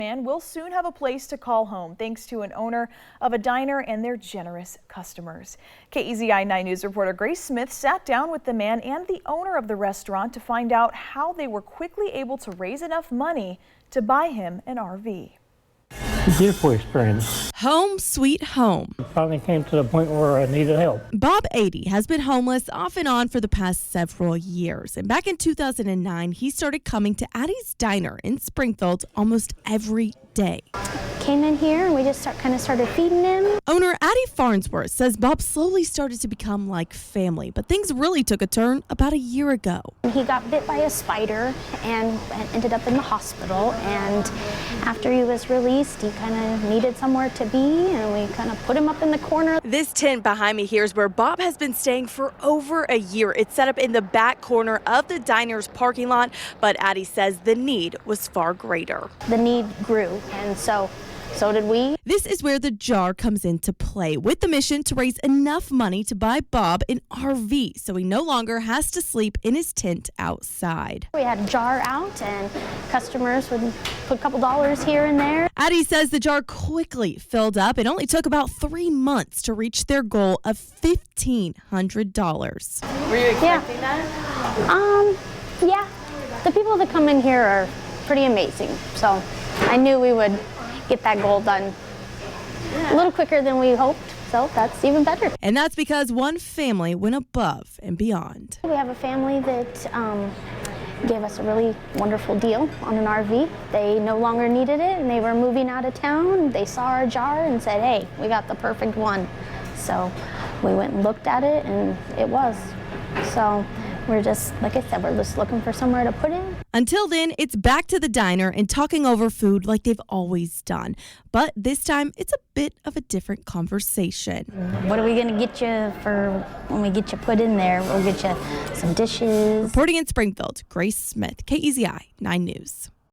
Man will soon have a place to call home thanks to an owner of a diner and their generous customers. KEZI 9 News reporter Grace Smith sat down with the man and the owner of the restaurant to find out how they were quickly able to raise enough money to buy him an RV. Beautiful experience. Home sweet home. Finally came to the point where I needed help. Bob 80 has been homeless off and on for the past several years. And back in 2009, he started coming to Addie's Diner in Springfield almost every day. Came in here and we just started feeding him. Owner Addie Farnsworth says Bob slowly started to become like family, but things really took a turn about a year ago. He got bit by a spider and ended up in the hospital, and after he was released, he kind of needed somewhere to be, and we kind of put him up in the corner. This tent behind me here is where Bob has been staying for over a year. It's set up in the back corner of the diner's parking lot, but Addie says the need was far greater. The need grew, and so did we. This is where the jar comes into play, with the mission to raise enough money to buy Bob an RV so he no longer has to sleep in his tent outside. We had a jar out and customers would put a couple dollars here and there. Addie says the jar quickly filled up. It only took about 3 months to reach their goal of $1,500. Were you expecting that? Yeah. The people that come in here are pretty amazing. So I knew we would get that goal done a little quicker than we hoped, so that's even better. And that's because one family went above and beyond. We have a family that gave us a really wonderful deal on an RV. They no longer needed it and they were moving out of town. They saw our jar and said, hey, we got the perfect one. So we went and looked at it and it was. So we're just, like I said, we're just looking for somewhere to put it. Until then, it's back to the diner and talking over food like they've always done. But this time, it's a bit of a different conversation. What are we going to get you for when we get you put in there? We'll get you some dishes. Reporting in Springfield, Grace Smith, KEZI 9 News.